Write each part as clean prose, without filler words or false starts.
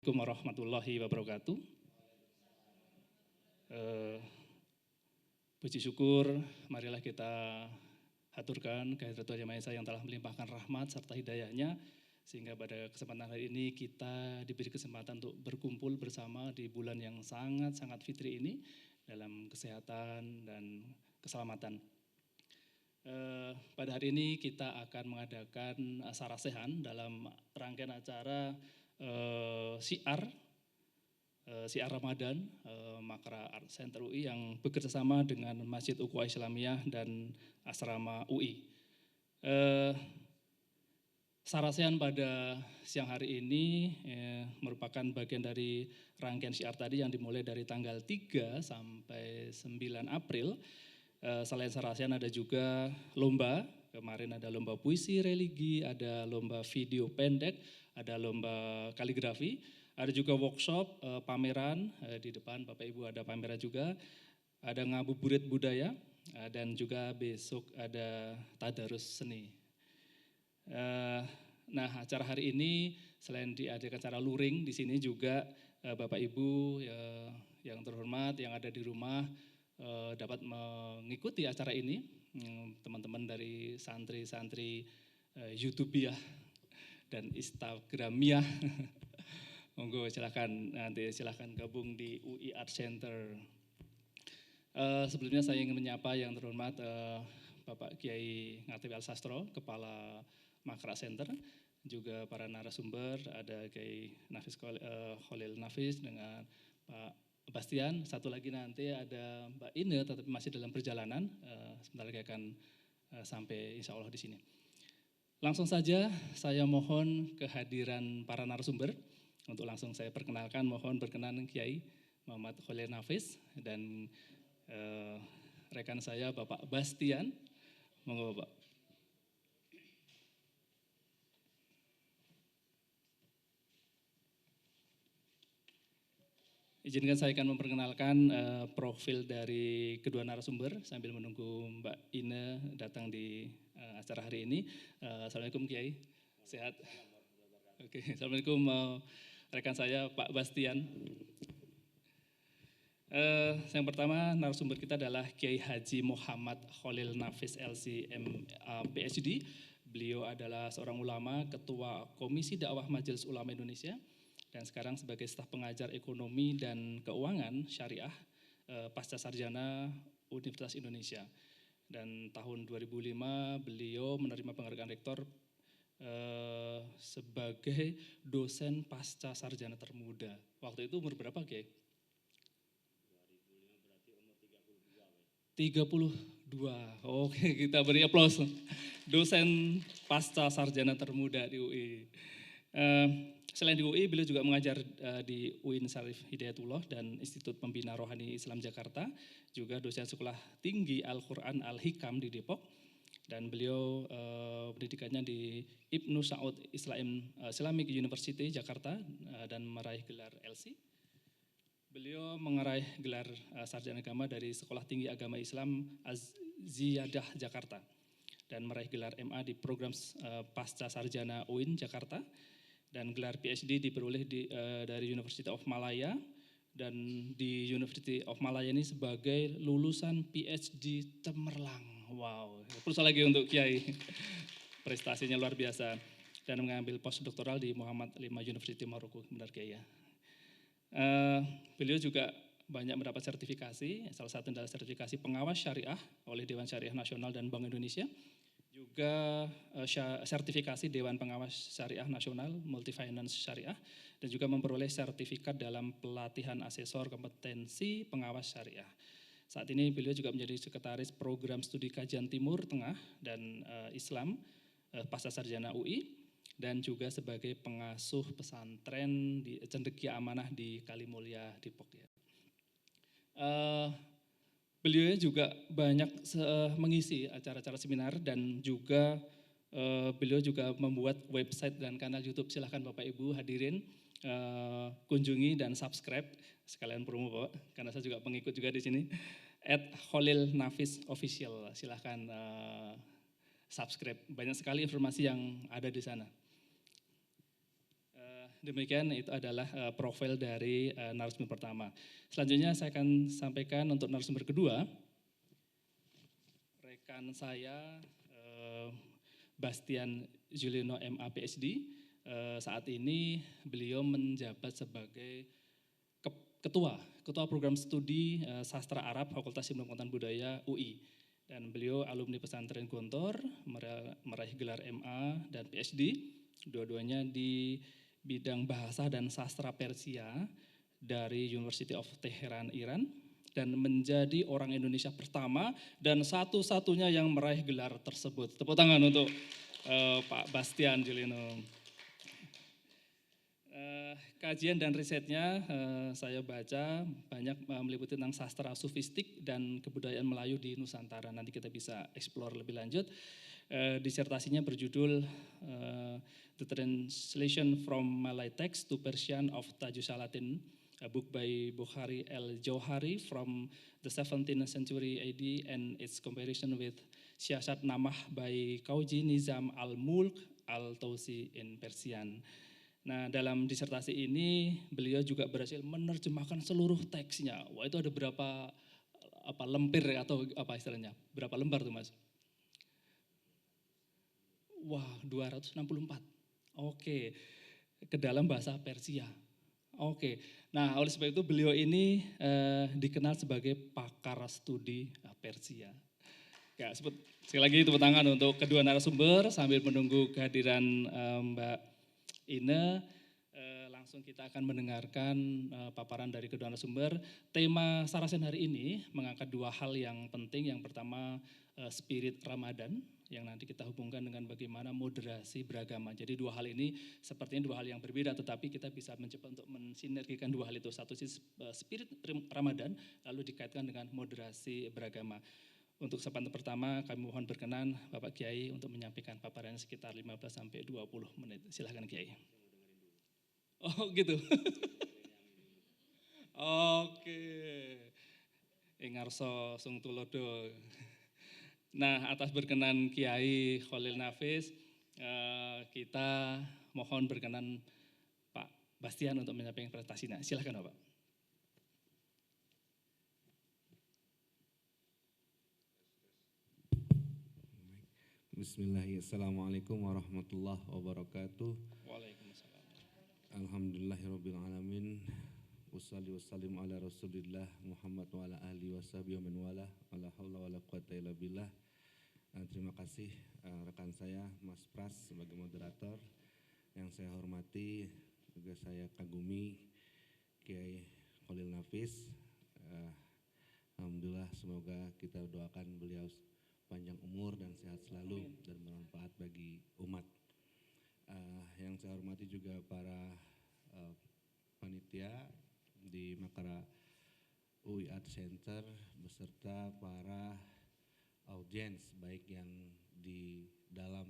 Assalamualaikum warahmatullahi wabarakatuh. Puji syukur, marilah kita haturkan kehadirat Tuhan Yang Maha Esa yang telah melimpahkan rahmat serta hidayahnya, sehingga pada kesempatan hari ini kita diberi kesempatan untuk berkumpul bersama di bulan yang sangat-sangat fitri ini dalam kesehatan dan keselamatan. Pada hari ini kita akan mengadakan sarasehan dalam rangkaian acara Syiar Ramadan Makra Art Center UI yang bekerjasama dengan Masjid Ukhuwah Islamiyah dan Asrama UI. Sarasehan pada siang hari ini merupakan bagian dari rangkaian syiar tadi yang dimulai dari tanggal 3 sampai 9 April. Selain sarasehan ada juga lomba, kemarin ada lomba puisi religi, ada lomba video pendek, ada lomba kaligrafi, ada juga workshop, pameran, di depan Bapak Ibu ada pameran juga, ada ngabuburit budaya, dan juga besok ada tadarus seni. Nah, acara hari ini selain diadakan secara luring, di sini juga Bapak Ibu yang terhormat yang ada di rumah dapat mengikuti acara ini, teman-teman dari santri-santri YouTubiah dan Instagramiah. Monggo silakan gabung di UI Art Center. Sebelumnya saya ingin menyapa yang terhormat Bapak Kiai Ngatib El Sastro, Kepala Makra Center, juga para narasumber, ada Kiai Nafis Khalil Nafis dengan Pak Bastian, satu lagi nanti ada Mbak Ine, tetapi masih dalam perjalanan, sebentar lagi akan sampai insya Allah di sini. Langsung saja saya mohon kehadiran para narasumber. Untuk langsung saya perkenalkan, mohon berkenan Kiai Muhammad Khalil Nafis dan rekan saya Bapak Bastian. Monggo Bapak. Izinkan saya akan memperkenalkan profil dari kedua narasumber sambil menunggu Mbak Ine datang di acara hari ini. Assalamualaikum Kiai, sehat? Oke, Assalamualaikum rekan saya Pak Bastian. Yang pertama narasumber kita adalah Kiai Haji Muhammad Khalil Nafis LC MA PhD. Beliau adalah seorang ulama, Ketua Komisi Dakwah Majelis Ulama Indonesia, dan sekarang sebagai staf pengajar ekonomi dan keuangan syariah pasca sarjana Universitas Indonesia. Dan tahun 2005 beliau menerima penghargaan rektor sebagai dosen pasca sarjana termuda. Waktu itu umur berapa, Kiai? 2005 berarti umur 32. Oke, kita beri aplaus. Dosen pasca sarjana termuda di UI. Selain di UI, beliau juga mengajar di UIN Syarif Hidayatullah dan Institut Pembina Rohani Islam Jakarta, juga dosen Sekolah Tinggi Al-Quran Al-Hikam di Depok, dan beliau pendidikannya di Ibnu Saud Islamic University Jakarta dan meraih gelar LC. Beliau meraih gelar sarjana agama dari Sekolah Tinggi Agama Islam Az-Ziyadah Jakarta dan meraih gelar MA di program pasca sarjana UIN Jakarta, dan gelar PhD diperoleh dari University of Malaya, dan di University of Malaya ini sebagai lulusan PhD cemerlang. Wow, terus lagi untuk Kiai, prestasinya luar biasa, dan mengambil postdoktoral di Muhammad V University Maroko, benar Kiai ya. Beliau juga banyak mendapat sertifikasi, salah satu adalah sertifikasi pengawas syariah oleh Dewan Syariah Nasional dan Bank Indonesia, juga sertifikasi Dewan Pengawas Syariah Nasional Multi Finance Syariah, dan juga memperoleh sertifikat dalam pelatihan asesor kompetensi pengawas syariah. Saat ini beliau juga menjadi sekretaris program studi kajian Timur Tengah dan Islam pasca sarjana UI, dan juga sebagai pengasuh pesantren di Cendekia Amanah di Kalimulya Depok ya. Beliau juga banyak mengisi acara-acara seminar, dan juga beliau juga membuat website dan kanal YouTube. Silahkan Bapak Ibu hadirin kunjungi dan subscribe, sekalian promo Bapak, karena saya juga pengikut juga di sini. @Khalil Nafis Official, silahkan subscribe. Banyak sekali informasi yang ada di sana. demikian itu adalah profil dari narasumber pertama. Selanjutnya saya akan sampaikan untuk narasumber kedua. Rekan saya Bastian Julino MA PhD. Saat ini beliau menjabat sebagai Ketua Program Studi Sastra Arab Fakultas Ilmu Pengetahuan Budaya UI. Dan beliau alumni pesantren Gontor, meraih gelar MA dan PhD, dua-duanya di bidang bahasa dan sastra Persia dari University of Tehran, Iran, dan menjadi orang Indonesia pertama dan satu-satunya yang meraih gelar tersebut. Tepuk tangan untuk Pak Bastian Julino. Kajian dan risetnya saya baca banyak meliputi tentang sastra sufistik dan kebudayaan Melayu di Nusantara. Nanti kita bisa explore lebih lanjut. Disertasinya berjudul The Translation from Malay Text to Persian of Tajus Salatin, a book by Bukhari El-Jauhari from the 17th century AD and its comparison with Siasat Namah by Kauji Nizam Al-Mulk Al-Tausi in Persian. Nah, dalam disertasi ini beliau juga berhasil menerjemahkan seluruh teksnya. Wah, itu ada berapa lempir atau apa istilahnya? Berapa lembar tuh, Mas? Wah, 264. Oke. Ke dalam bahasa Persia. Oke. Nah, oleh sebab itu beliau ini dikenal sebagai pakar studi Persia. Ya, sekali lagi tepuk tangan untuk kedua narasumber sambil menunggu kehadiran Mbak Ine, langsung kita akan mendengarkan paparan dari kedua narasumber. Tema Sarasen hari ini mengangkat dua hal yang penting. Yang pertama spirit Ramadan, yang nanti kita hubungkan dengan bagaimana moderasi beragama. Jadi dua hal ini sepertinya dua hal yang berbeda, tetapi kita bisa mencoba untuk mensinergikan dua hal itu. Satu sisi spirit Ramadan, lalu dikaitkan dengan moderasi beragama. Untuk kesempatan pertama kami mohon berkenan Bapak Kiai untuk menyampaikan paparannya sekitar 15-20 menit. Silahkan Kiai. Oh gitu. Oke. Ngarso sung tulodo. Nah, atas berkenan Kiai Khalil Nafis, kita mohon berkenan Pak Bastian untuk menyampaikan presentasinya. Silahkan Bapak. Bismillahirrahmanirrahim. Assalamualaikum warahmatullahi wabarakatuh. Waalaikumsalam. Alhamdulillahirrabbilalamin. Wassalli wassalim ala rasulillah Muhammad wa ala ahli wa sahbihi wa man wala. Wala hawla wala quwata illa billah. Terima kasih rekan saya Mas Pras sebagai moderator. Yang saya hormati, juga saya kagumi Kiai Khalil Nafis. Alhamdulillah, semoga kita doakan beliau panjang umur dan sehat selalu dan bermanfaat bagi umat. Yang saya hormati juga para panitia di Makara UI Art Center beserta para audiens baik yang di dalam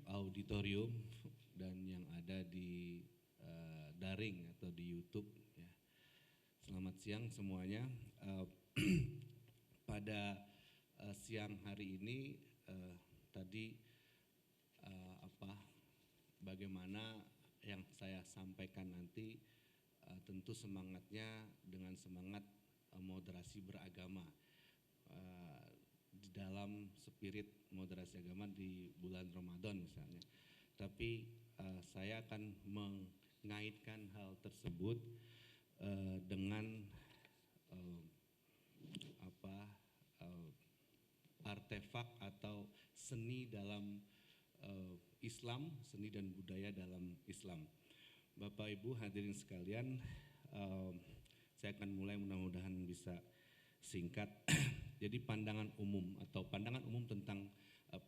auditorium dan yang ada di daring atau di YouTube. Ya. Selamat siang semuanya. Pada siang hari ini tadi bagaimana yang saya sampaikan nanti tentu semangatnya dengan semangat moderasi beragama di dalam spirit moderasi agama di bulan Ramadan misalnya. Tapi saya akan mengaitkan hal tersebut dengan artefak atau seni dalam Islam, seni dan budaya dalam Islam. Bapak Ibu hadirin sekalian, saya akan mulai mudah-mudahan bisa singkat. Jadi pandangan umum tentang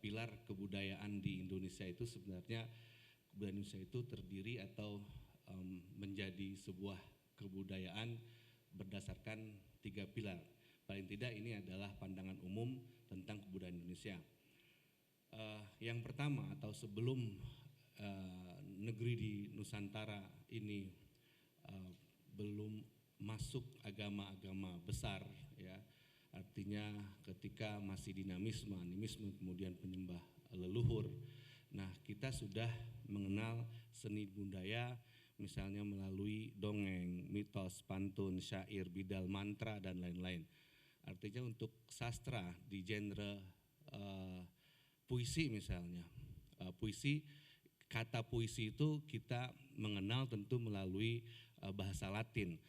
pilar kebudayaan di Indonesia itu sebenarnya kebudayaan Indonesia itu terdiri atau menjadi sebuah kebudayaan berdasarkan 3 pilar. Paling tidak ini adalah pandangan umum tentang kebudayaan Indonesia. Yang pertama atau sebelum negeri di Nusantara ini belum masuk agama-agama besar, ya, artinya ketika masih dinamisme, animisme, kemudian penyembah leluhur Nah, kita sudah mengenal seni budaya misalnya melalui dongeng, mitos, pantun, syair, bidal, mantra, dan lain-lain. Artinya untuk sastra di genre puisi misalnya, puisi, kata puisi itu kita mengenal tentu melalui bahasa Latin.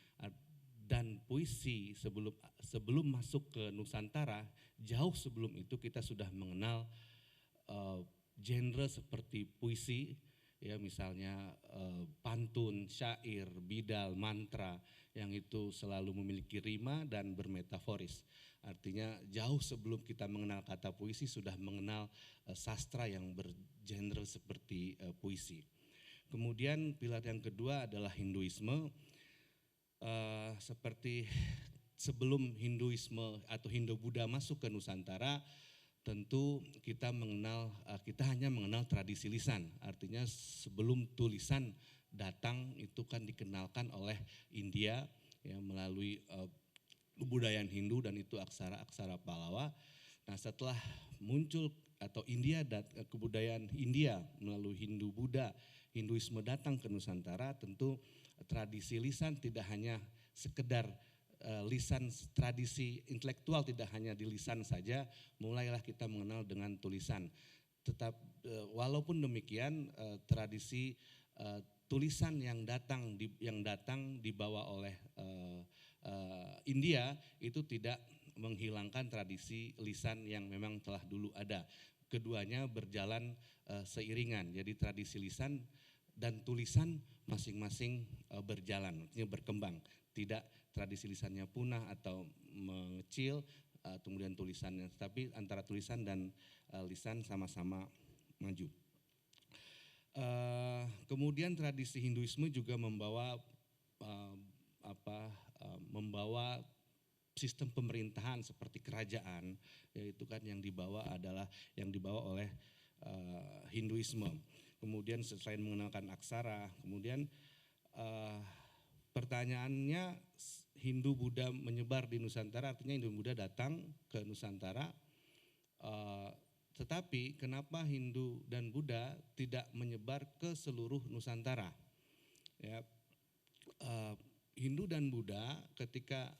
Dan puisi sebelum masuk ke Nusantara, jauh sebelum itu kita sudah mengenal genre seperti puisi, ya misalnya pantun, syair, bidal, mantra yang itu selalu memiliki rima dan bermetaforis. Artinya jauh sebelum kita mengenal kata puisi sudah mengenal sastra yang bergenre seperti puisi. Kemudian pilar yang kedua adalah Hinduisme. Seperti sebelum Hinduisme atau Hindu-Buddha masuk ke Nusantara, tentu kita hanya mengenal tradisi lisan. Artinya sebelum tulisan datang itu kan dikenalkan oleh India ya melalui kebudayaan Hindu dan itu aksara-aksara Pallawa. Nah, setelah muncul atau kebudayaan India melalui Hindu-Buddha, Hinduisme datang ke Nusantara, tentu tradisi lisan tidak hanya sekedar lisan tradisi intelektual, tidak hanya di lisan saja, mulailah kita mengenal dengan tulisan. Walaupun demikian tradisi tulisan yang datang dibawa oleh India itu tidak menghilangkan tradisi lisan yang memang telah dulu ada. Keduanya berjalan seiringan. Jadi tradisi lisan dan tulisan masing-masing berjalan, artinya berkembang. Tidak tradisi lisannya punah atau mengecil, kemudian tulisannya, tapi antara tulisan dan lisan sama-sama maju. Kemudian tradisi Hinduisme juga membawa sistem pemerintahan seperti kerajaan, yaitu kan yang dibawa oleh Hinduisme. Kemudian selain mengenalkan aksara, kemudian pertanyaannya Hindu-Buddha menyebar di Nusantara, artinya Hindu-Buddha datang ke Nusantara, tetapi kenapa Hindu dan Buddha tidak menyebar ke seluruh Nusantara? Ya, Hindu dan Buddha ketika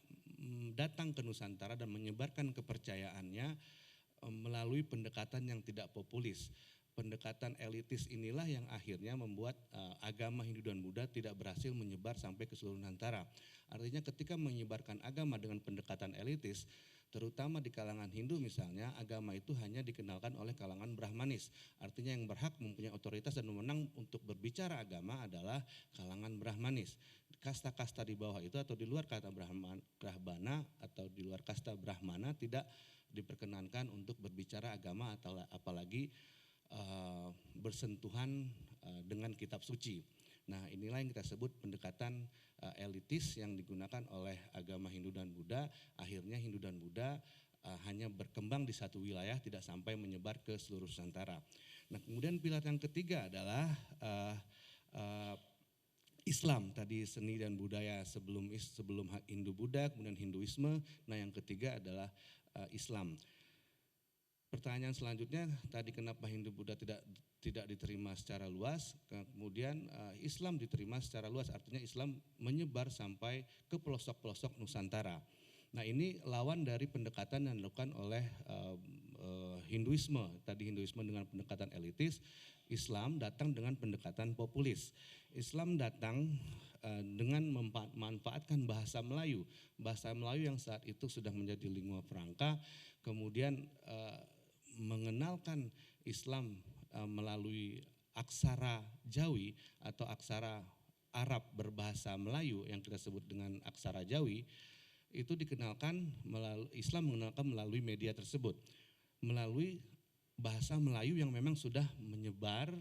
datang ke Nusantara dan menyebarkan kepercayaannya melalui pendekatan yang tidak populis. Pendekatan elitis inilah yang akhirnya membuat agama Hindu dan Buddha tidak berhasil menyebar sampai ke seluruh Nusantara. Artinya ketika menyebarkan agama dengan pendekatan elitis, terutama di kalangan Hindu misalnya, agama itu hanya dikenalkan oleh kalangan Brahmanis. Artinya yang berhak mempunyai otoritas dan wewenang untuk berbicara agama adalah kalangan Brahmanis. Kasta-kasta di bawah itu atau di luar kata Brahmana atau di luar kasta Brahmana tidak diperkenankan untuk berbicara agama atau apalagi bersentuhan dengan kitab suci. Nah, inilah yang kita sebut pendekatan elitis yang digunakan oleh agama Hindu dan Buddha. Akhirnya Hindu dan Buddha hanya berkembang di satu wilayah, tidak sampai menyebar ke seluruh Nusantara. Nah, kemudian pilar yang ketiga adalah Islam. Tadi seni dan budaya sebelum Hindu-Buddha, kemudian Hinduisme. Nah, yang ketiga adalah Islam. Pertanyaan selanjutnya, tadi kenapa Hindu-Buddha tidak diterima secara luas, kemudian Islam diterima secara luas, artinya Islam menyebar sampai ke pelosok-pelosok Nusantara. Nah, ini lawan dari pendekatan yang dilakukan oleh Hinduisme. Tadi Hinduisme dengan pendekatan elitis, Islam datang dengan pendekatan populis. Islam datang dengan memanfaatkan bahasa Melayu yang saat itu sudah menjadi lingua franca, kemudian mengenalkan Islam melalui aksara Jawi atau aksara Arab berbahasa Melayu yang kita sebut dengan aksara Jawi, itu Islam mengenalkan melalui media tersebut, melalui bahasa Melayu yang memang sudah menyebar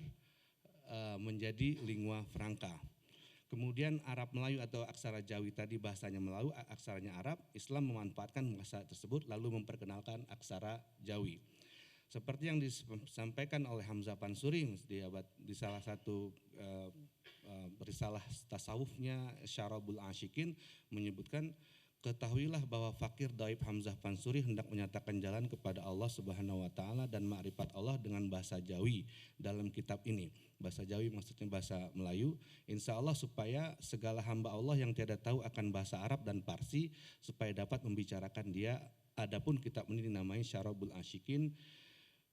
menjadi lingua franca. Kemudian Arab Melayu atau aksara Jawi tadi bahasanya Melayu, aksaranya Arab, Islam memanfaatkan bahasa tersebut lalu memperkenalkan aksara Jawi. Seperti yang disampaikan oleh Hamzah Pansuri di salah satu risalah tasawufnya Syarabul Asyikin menyebutkan Ketahuilah bahwa fakir Daib Hamzah Pansuri hendak menyatakan jalan kepada Allah Subhanahu wa taala dan ma'rifat Allah dengan bahasa Jawi dalam kitab ini. Bahasa Jawi maksudnya bahasa Melayu. Insya Allah supaya segala hamba Allah yang tiada tahu akan bahasa Arab dan Parsi supaya dapat membicarakan dia. Adapun kitab ini dinamai Syarabul Asyikin,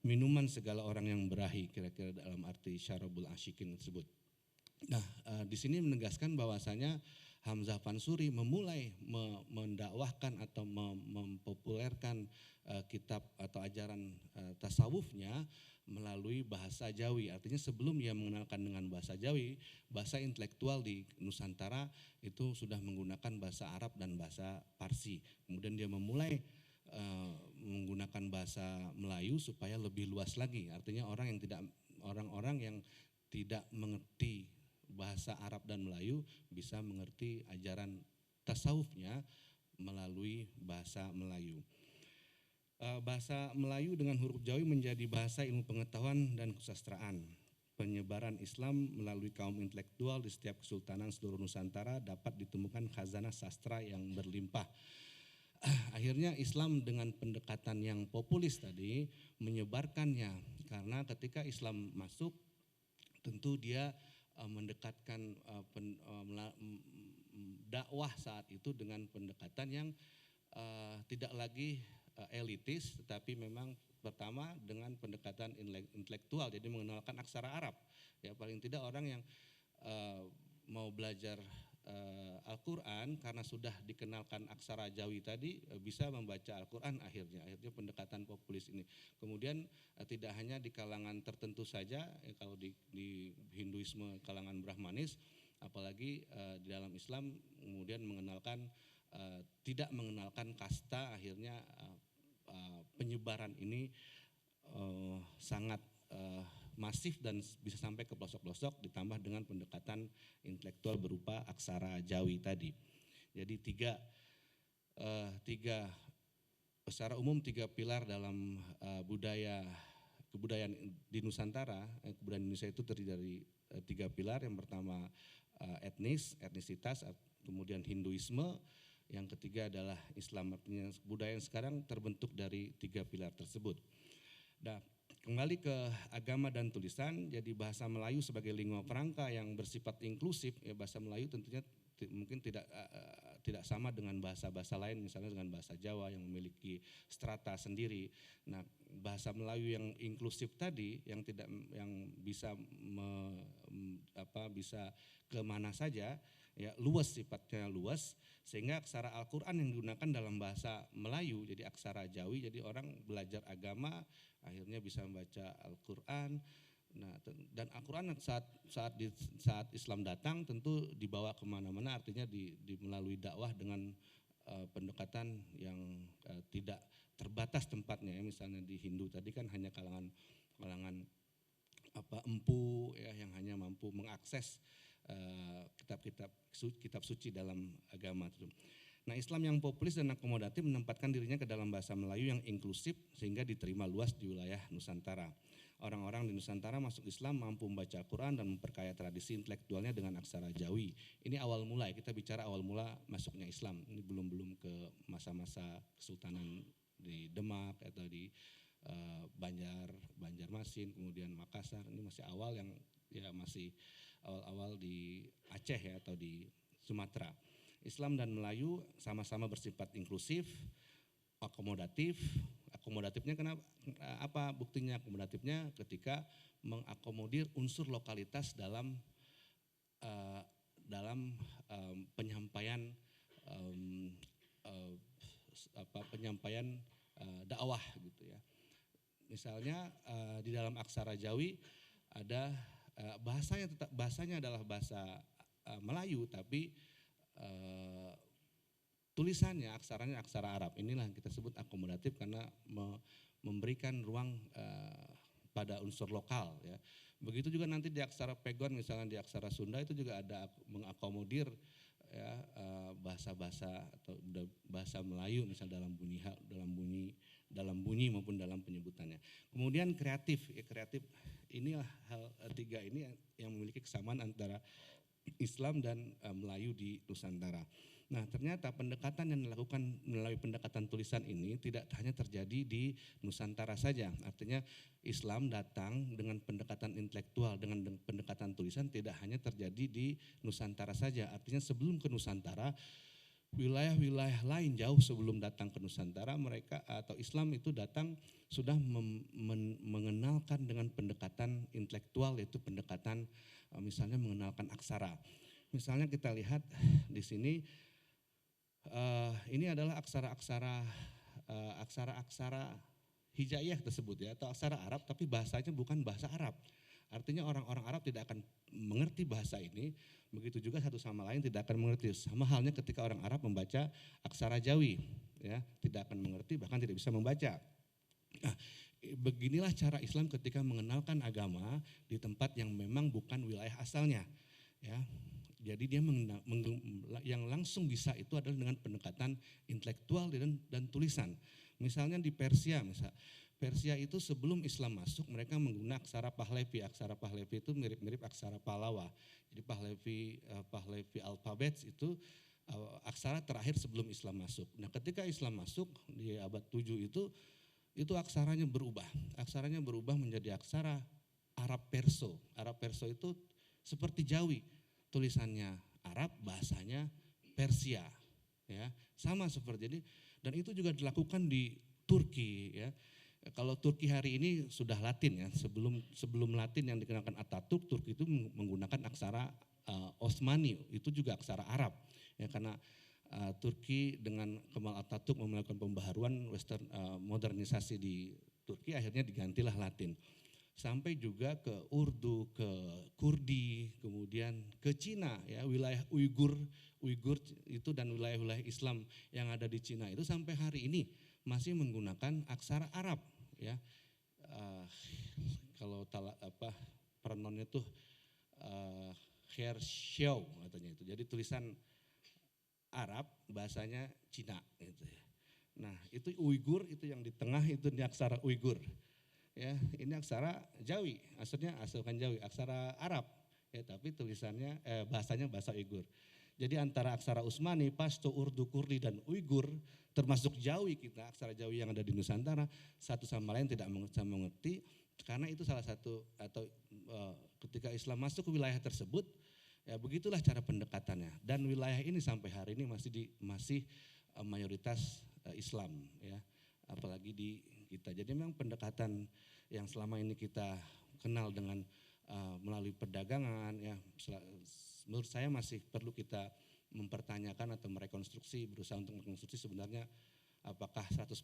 minuman segala orang yang berahi, kira-kira dalam arti Syarabul Asyikin tersebut. Nah, di sini menegaskan bahwasanya Hamzah Pansuri memulai mendakwahkan atau mempopulerkan kitab atau ajaran tasawufnya melalui bahasa Jawi. Artinya sebelum ia mengenalkan dengan bahasa Jawi, bahasa intelektual di Nusantara itu sudah menggunakan bahasa Arab dan bahasa Parsi. Kemudian dia memulai menggunakan bahasa Melayu supaya lebih luas lagi. Artinya orang-orang yang tidak mengerti bahasa Arab dan Melayu bisa mengerti ajaran tasawufnya melalui bahasa Melayu. Bahasa Melayu dengan huruf Jawi menjadi bahasa ilmu pengetahuan dan kesusastraan. Penyebaran Islam melalui kaum intelektual di setiap kesultanan seluruh Nusantara dapat ditemukan khazanah sastra yang berlimpah. Akhirnya Islam dengan pendekatan yang populis tadi menyebarkannya, karena ketika Islam masuk tentu dia mendekatkan dakwah saat itu dengan pendekatan yang tidak lagi elitis, tetapi memang pertama dengan pendekatan intelektual, jadi mengenalkan aksara Arab. Ya, paling tidak orang yang mau belajar Al-Quran karena sudah dikenalkan aksara Jawi tadi bisa membaca Al-Quran akhirnya pendekatan populis ini. Kemudian tidak hanya di kalangan tertentu saja, kalau di Hinduisme kalangan Brahmanis, apalagi di dalam Islam kemudian mengenalkan tidak mengenalkan kasta, akhirnya penyebaran ini sangat masif dan bisa sampai ke pelosok-pelosok, ditambah dengan pendekatan intelektual berupa aksara Jawi tadi. Jadi secara umum tiga pilar dalam kebudayaan di Nusantara. Kebudayaan Indonesia itu terdiri dari tiga pilar. Yang pertama etnisitas, kemudian Hinduisme, yang ketiga adalah Islam. Artinya budaya yang sekarang terbentuk dari tiga pilar tersebut. Nah, kembali ke agama dan tulisan, jadi bahasa Melayu sebagai lingua franca yang bersifat inklusif, ya bahasa Melayu tentunya mungkin tidak sama dengan bahasa-bahasa lain, misalnya dengan bahasa Jawa yang memiliki strata sendiri. Nah, bahasa Melayu yang inklusif tadi, yang bisa bisa kemana saja, ya luas, sifatnya luas, sehingga aksara Al-Quran yang digunakan dalam bahasa Melayu jadi aksara Jawi, jadi orang belajar agama akhirnya bisa membaca Al-Quran. Nah, dan Al-Quran saat Islam datang tentu dibawa kemana-mana, artinya melalui dakwah dengan pendekatan yang tidak terbatas tempatnya. Ya, misalnya di Hindu tadi kan hanya kalangan empu, ya, yang hanya mampu mengakses kitab suci dalam agama itu. Nah, Islam yang populis dan akomodatif menempatkan dirinya ke dalam bahasa Melayu yang inklusif sehingga diterima luas di wilayah Nusantara. Orang-orang di Nusantara masuk Islam mampu membaca Al-Quran dan memperkaya tradisi intelektualnya dengan aksara Jawi. Ini awal mula, kita bicara awal mula masuknya Islam. Ini belum ke masa-masa kesultanan di Demak atau di Banjarmasin, kemudian Makassar. Ini masih awal, yang ya masih awal-awal di Aceh ya, atau di Sumatera. Islam dan Melayu sama-sama bersifat inklusif, akomodatif. Akomodatifnya kenapa? Apa buktinya akomodatifnya? Ketika mengakomodir unsur lokalitas dalam penyampaian dakwah gitu ya. Misalnya di dalam aksara Jawi ada bahasanya adalah bahasa Melayu, tapi tulisannya, aksaranya aksara Arab. Inilah yang kita sebut akomodatif karena memberikan ruang pada unsur lokal. Ya. Begitu juga nanti di aksara Pegon, misalnya di aksara Sunda itu juga ada mengakomodir ya, bahasa-bahasa atau bahasa Melayu, misalnya dalam bunyi maupun dalam penyebutannya. Kemudian kreatif inilah hal tiga ini yang memiliki kesamaan antara Islam dan Melayu di Nusantara. Nah, ternyata pendekatan yang dilakukan melalui pendekatan tulisan ini tidak hanya terjadi di Nusantara saja. Artinya Islam datang dengan pendekatan intelektual, dengan pendekatan tulisan tidak hanya terjadi di Nusantara saja. Artinya sebelum ke Nusantara, wilayah-wilayah lain jauh sebelum datang ke Nusantara, mereka atau Islam itu datang sudah mengenalkan dengan pendekatan intelektual, yaitu pendekatan misalnya mengenalkan aksara. Misalnya kita lihat di sini, ini adalah aksara-aksara hijaiyah tersebut ya, atau aksara Arab tapi bahasanya bukan bahasa Arab. Artinya orang-orang Arab tidak akan mengerti bahasa ini, begitu juga satu sama lain tidak akan mengerti. Sama halnya ketika orang Arab membaca aksara Jawi, ya tidak akan mengerti bahkan tidak bisa membaca. Nah, beginilah cara Islam ketika mengenalkan agama di tempat yang memang bukan wilayah asalnya, ya. Jadi dia yang langsung bisa itu adalah dengan pendekatan intelektual dan tulisan. Misalnya di Persia, Persia itu sebelum Islam masuk mereka menggunakan aksara Pahlavi. Aksara Pahlavi itu mirip-mirip aksara Pallawa. Jadi Pahlavi alfabet itu aksara terakhir sebelum Islam masuk. Nah, ketika Islam masuk di abad 7 itu aksaranya berubah. Aksaranya berubah menjadi aksara Arab Perso. Arab Perso itu seperti Jawi. Tulisannya Arab, bahasanya Persia, ya sama seperti ini. Dan itu juga dilakukan di Turki, ya. Kalau Turki hari ini sudah Latin, ya. Sebelum Latin yang dikenalkan Atatürk, Turki itu menggunakan aksara Osmani, itu juga aksara Arab, ya karena Turki dengan Kemal Atatürk melakukan pembaharuan modernisasi di Turki, akhirnya digantilah Latin. Sampai juga ke Urdu, ke Kurdi, kemudian ke Cina, ya wilayah Uighur itu dan wilayah-wilayah Islam yang ada di Cina itu sampai hari ini masih menggunakan aksara Arab, ya. Kalau prononnya tuh Khershio katanya itu. Jadi tulisan Arab, bahasanya Cina gitu ya. Nah, itu Uighur itu yang di tengah itu di aksara Uighur. Ya, ini aksara Jawi, asalkan Jawi, aksara Arab, ya tapi tulisannya bahasanya bahasa Uighur. Jadi antara aksara Utsmani, Pashto, Urdu, Kurdi dan Uighur, termasuk Jawi kita, aksara Jawi yang ada di Nusantara, satu sama lain tidak mengerti karena itu salah satu atau ketika Islam masuk ke wilayah tersebut, ya begitulah cara pendekatannya. Dan wilayah ini sampai hari ini masih mayoritas Islam, ya apalagi di kita. Jadi memang pendekatan yang selama ini kita kenal dengan melalui perdagangan, ya menurut saya masih perlu kita mempertanyakan atau berusaha untuk merekonstruksi sebenarnya apakah 100%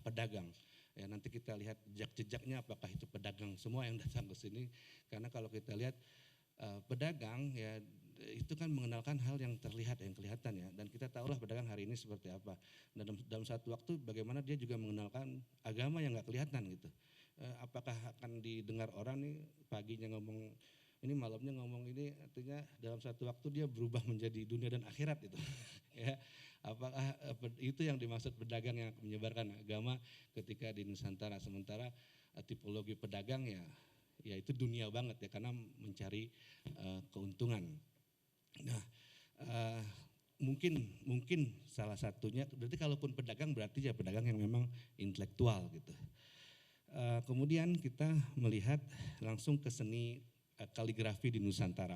pedagang. Ya nanti kita lihat jejak-jejaknya apakah itu pedagang semua yang datang ke sini, karena kalau kita lihat pedagang ya itu kan mengenalkan hal yang terlihat, yang kelihatan ya, dan kita tahulah pedagang hari ini seperti apa. Dan dalam satu waktu bagaimana dia juga mengenalkan agama yang nggak kelihatan gitu. Apakah akan didengar orang nih paginya ngomong ini, malamnya ngomong ini, artinya dalam satu waktu dia berubah menjadi dunia dan akhirat itu. Ya, apakah itu yang dimaksud pedagang yang menyebarkan agama ketika di Nusantara? Sementara tipologi pedagang ya itu dunia banget ya, karena mencari keuntungan. Nah, mungkin salah satunya berarti kalaupun pedagang berarti ya pedagang yang memang intelektual gitu. Kemudian kita melihat langsung ke seni kaligrafi di Nusantara.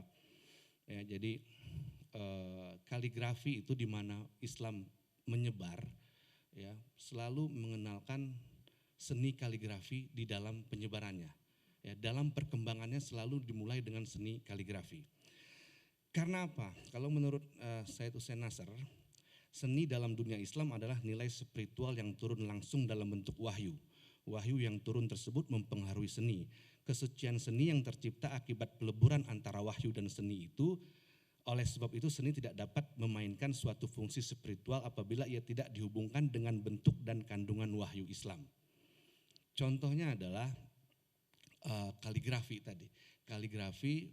Ya, jadi kaligrafi itu di mana Islam menyebar, ya selalu mengenalkan seni kaligrafi di dalam penyebarannya. Ya, dalam perkembangannya selalu dimulai dengan seni kaligrafi. Karena apa? Kalau menurut Said Hussein Nasr, seni dalam dunia Islam adalah nilai spiritual yang turun langsung dalam bentuk wahyu. Wahyu yang turun tersebut mempengaruhi seni. Kesucian seni yang tercipta akibat peleburan antara wahyu dan seni itu, oleh sebab itu seni tidak dapat memainkan suatu fungsi spiritual apabila ia tidak dihubungkan dengan bentuk dan kandungan wahyu Islam. Contohnya adalah kaligrafi tadi. Kaligrafi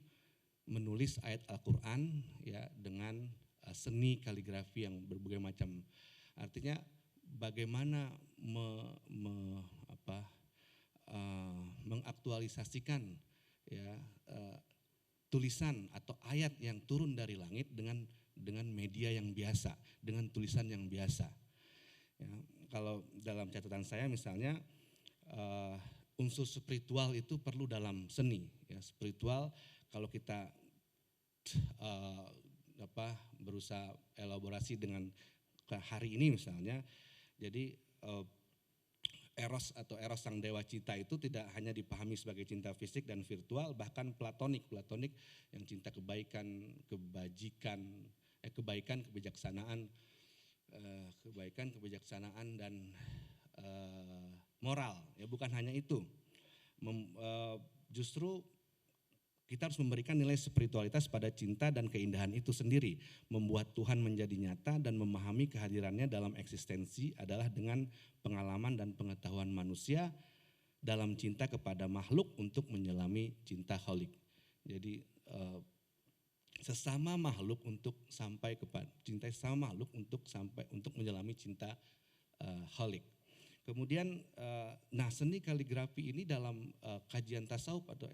menulis ayat Al-Quran ya dengan seni kaligrafi yang berbagai macam. Artinya bagaimana mengaktualisasikan ya tulisan atau ayat yang turun dari langit dengan media yang biasa, dengan tulisan yang biasa. Ya, kalau dalam catatan saya misalnya unsur spiritual itu perlu dalam seni. Ya, spiritual kalau kita berusaha elaborasi dengan hari ini misalnya, jadi eros atau eros sang dewa cinta itu tidak hanya dipahami sebagai cinta fisik dan virtual, bahkan platonik yang cinta kebaikan, kebajikan, kebaikan, kebijaksanaan dan moral. Ya, bukan hanya itu. Justru kita harus memberikan nilai spiritualitas pada cinta dan keindahan itu sendiri. Membuat Tuhan menjadi nyata dan memahami kehadirannya dalam eksistensi adalah dengan pengalaman dan pengetahuan manusia dalam cinta kepada makhluk untuk menyelami cinta holik. Jadi sesama makhluk untuk sampai kepada cinta sesama makhluk untuk menyelami cinta holik. Kemudian, seni kaligrafi ini dalam kajian tasawuf atau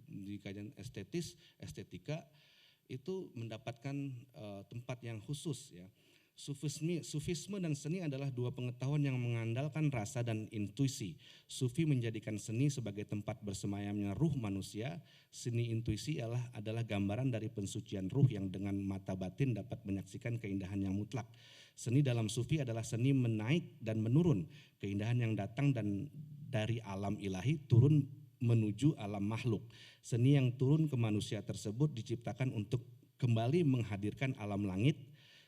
di kajian estetika itu mendapatkan tempat yang khusus ya. Sufisme dan seni adalah dua pengetahuan yang mengandalkan rasa dan intuisi. Sufi menjadikan seni sebagai tempat bersemayamnya ruh manusia. Seni intuisi adalah gambaran dari pensucian ruh yang dengan mata batin dapat menyaksikan keindahan yang mutlak. Seni dalam sufi adalah seni menaik dan menurun, keindahan yang datang dan dari alam ilahi turun menuju alam makhluk. Seni yang turun ke manusia tersebut diciptakan untuk kembali menghadirkan alam langit.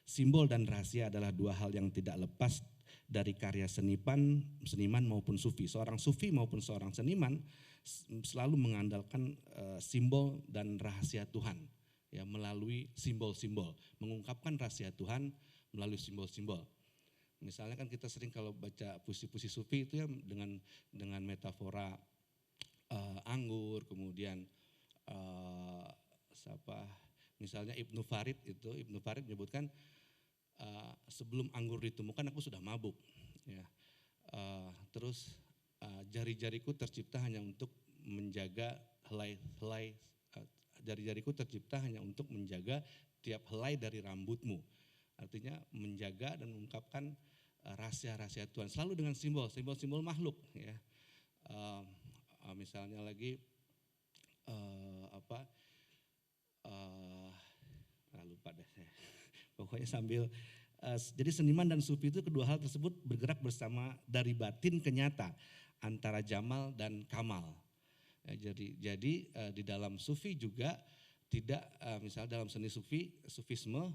Simbol dan rahasia adalah dua hal yang tidak lepas dari karya seniman maupun sufi. Seorang sufi maupun seorang seniman selalu mengandalkan simbol dan rahasia Tuhan ya, melalui simbol-simbol, mengungkapkan rahasia Tuhan melalui simbol-simbol. Misalnya kan kita sering kalau baca puisi-puisi sufi itu ya dengan metafora anggur, kemudian misalnya Ibnu Farid menyebutkan sebelum anggur ditemukan aku sudah mabuk. Ya. Terus jari-jariku tercipta hanya untuk menjaga jari-jariku tercipta hanya untuk menjaga tiap helai dari rambutmu. Artinya menjaga dan mengungkapkan rahasia-rahasia Tuhan selalu dengan simbol makhluk. Ya. Misalnya lagi lupa deh saya. Pokoknya sambil jadi seniman dan sufi itu kedua hal tersebut bergerak bersama dari batin ke nyata antara jamal dan kamal. Jadi di dalam sufi juga tidak misalnya dalam seni sufisme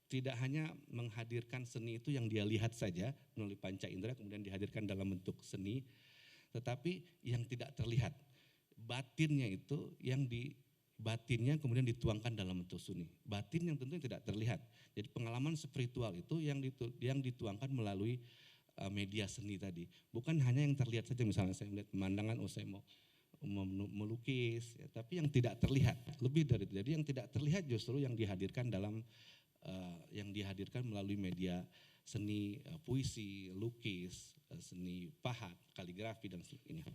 tidak hanya menghadirkan seni itu yang dia lihat saja melalui panca indera kemudian dihadirkan dalam bentuk seni, tetapi yang tidak terlihat batinnya itu batinnya kemudian dituangkan dalam bentuk seni. Batin yang tentunya tidak terlihat. Jadi pengalaman spiritual itu yang dituangkan melalui media seni tadi. Bukan hanya yang terlihat saja, misalnya saya melihat pemandangan, saya mau melukis, ya, tapi yang tidak terlihat. Lebih dari itu. Jadi yang tidak terlihat justru yang dihadirkan melalui media seni, puisi, lukis, seni pahat, kaligrafi dan sebagainya.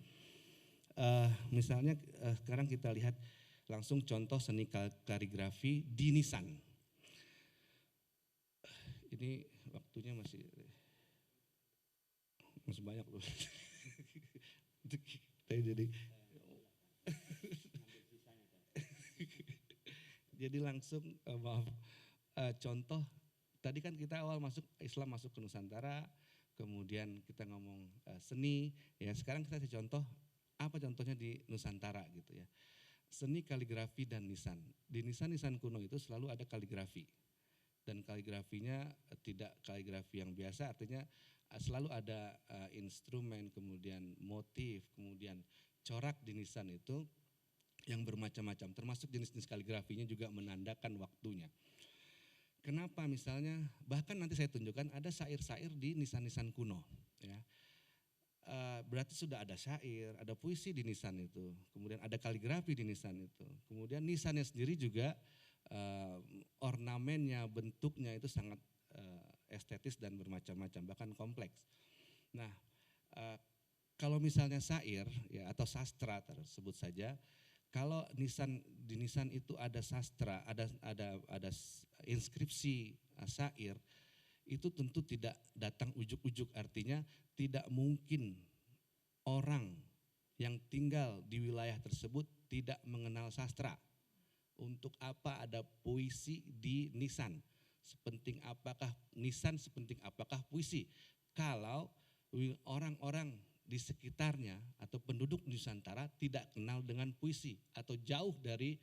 Misalnya sekarang kita lihat langsung contoh seni kaligrafi di nisan. Ini waktunya masih banyak loh. Jadi langsung contoh tadi kan kita awal Islam masuk ke Nusantara, kemudian kita ngomong seni, ya sekarang kita kasih contoh apa contohnya di Nusantara gitu ya. Seni kaligrafi dan nisan. Di nisan kuno itu selalu ada kaligrafi. Dan kaligrafinya tidak kaligrafi yang biasa, artinya selalu ada instrumen, kemudian motif, kemudian corak di nisan itu yang bermacam-macam. Termasuk jenis-jenis kaligrafinya juga menandakan waktunya. Kenapa misalnya, bahkan nanti saya tunjukkan ada syair-syair di nisan-nisan kuno. Ya. Berarti sudah ada syair, ada puisi di nisan itu, kemudian ada kaligrafi di nisan itu, kemudian nisannya sendiri juga ornamennya, bentuknya itu sangat estetis dan bermacam-macam, bahkan kompleks. Nah, kalau misalnya syair ya atau sastra tersebut saja, Kalau di nisan itu ada sastra, ada inskripsi syair, itu tentu tidak datang ujuk-ujuk, artinya tidak mungkin orang yang tinggal di wilayah tersebut tidak mengenal sastra. Untuk apa ada puisi di nisan? Sepenting apakah nisan, sepenting apakah puisi? Kalau orang-orang di sekitarnya atau penduduk Nusantara tidak kenal dengan puisi atau jauh dari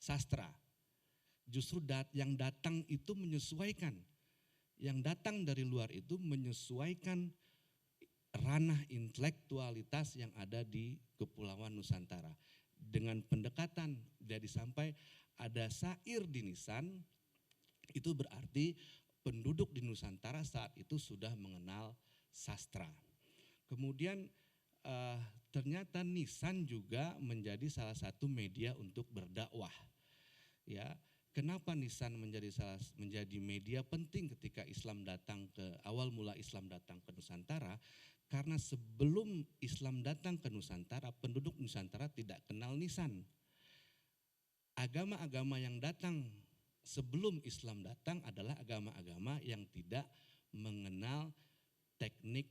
sastra. Justru yang datang itu menyesuaikan. Yang datang dari luar itu menyesuaikan ranah intelektualitas yang ada di Kepulauan Nusantara. Dengan pendekatan jadi sampai ada syair di nisan, itu berarti penduduk di Nusantara saat itu sudah mengenal sastra. Kemudian ternyata nisan juga menjadi salah satu media untuk berdakwah. Ya, kenapa nisan menjadi media penting ketika Islam datang awal mula Islam datang ke Nusantara? Karena sebelum Islam datang ke Nusantara, penduduk Nusantara tidak kenal nisan. Agama-agama yang datang sebelum Islam datang adalah agama-agama yang tidak mengenal teknik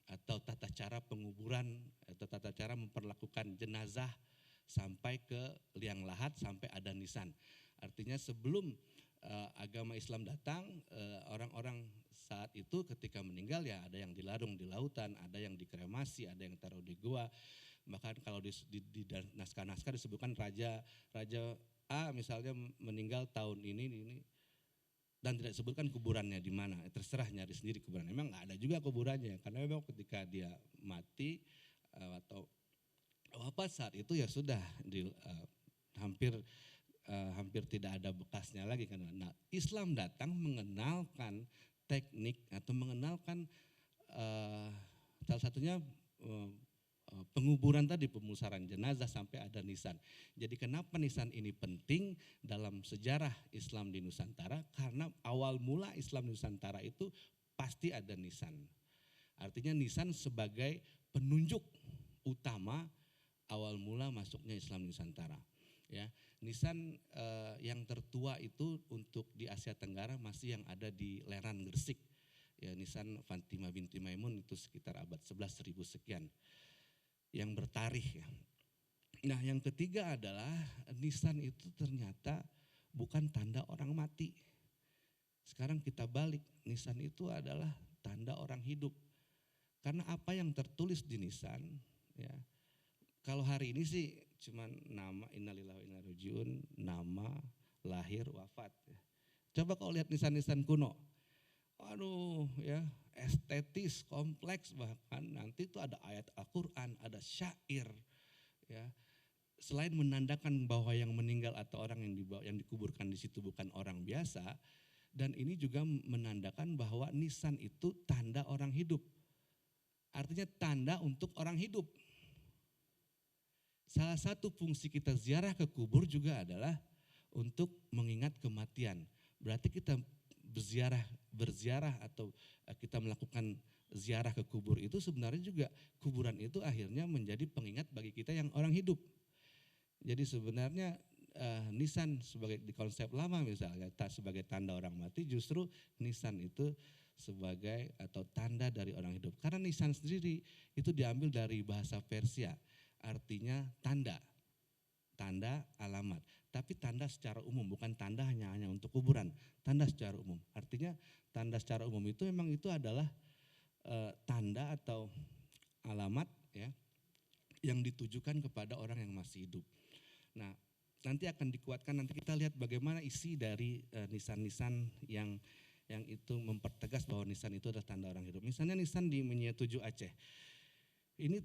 atau tata cara penguburan atau tata cara memperlakukan jenazah sampai ke liang lahat sampai ada nisan. Artinya sebelum agama Islam datang, orang-orang saat itu ketika meninggal ya ada yang dilarung di lautan, ada yang dikremasi, ada yang taruh di gua. Bahkan kalau di naskah-naskah disebutkan raja A misalnya meninggal tahun ini dan tidak disebutkan kuburannya di mana. Terserah nyari sendiri kuburan. Memang nggak ada juga kuburannya karena memang ketika dia mati atau wafat saat itu ya sudah hampir tidak ada bekasnya lagi kan. Nah, Islam datang mengenalkan teknik atau mengenalkan salah satunya penguburan tadi, pemusaran jenazah sampai ada nisan. Jadi kenapa nisan ini penting dalam sejarah Islam di Nusantara? Karena awal mula Islam di Nusantara itu pasti ada nisan. Artinya nisan sebagai penunjuk utama awal mula masuknya Islam di Nusantara. Ya, nisan yang tertua itu untuk di Asia Tenggara masih yang ada di Leran Gresik. Ya, nisan Fatimah binti Maimun itu sekitar abad 11.000 sekian yang bertarikh ya. Nah, yang ketiga adalah nisan itu ternyata bukan tanda orang mati. Sekarang kita balik, nisan itu adalah tanda orang hidup. Karena apa yang tertulis di nisan ya. Kalau hari ini sih cuman nama innalillahi wa inna ilaihi rajiun, nama, lahir, wafat. Coba kau lihat nisan-nisan kuno. Aduh ya, estetis, kompleks, bahkan nanti itu ada ayat Al-Quran, ada syair. Ya. Selain menandakan bahwa yang meninggal atau orang yang dikuburkan di situ bukan orang biasa, dan ini juga menandakan bahwa nisan itu tanda orang hidup. Artinya tanda untuk orang hidup. Salah satu fungsi kita ziarah ke kubur juga adalah untuk mengingat kematian. Berarti kita berziarah atau kita melakukan ziarah ke kubur itu sebenarnya juga kuburan itu akhirnya menjadi pengingat bagi kita yang orang hidup. Jadi sebenarnya nisan sebagai di konsep lama misalnya sebagai tanda orang mati, justru nisan itu sebagai atau tanda dari orang hidup. Karena nisan sendiri itu diambil dari bahasa Persia. Artinya tanda alamat, tapi tanda secara umum, bukan tanda hanya untuk kuburan, tanda secara umum. Artinya tanda secara umum itu memang itu adalah tanda atau alamat ya yang ditujukan kepada orang yang masih hidup. Nah, nanti akan dikuatkan, nanti kita lihat bagaimana isi dari nisan-nisan yang itu mempertegas bahwa nisan itu adalah tanda orang hidup. Misalnya nisan di Menyia 7 Aceh. Ini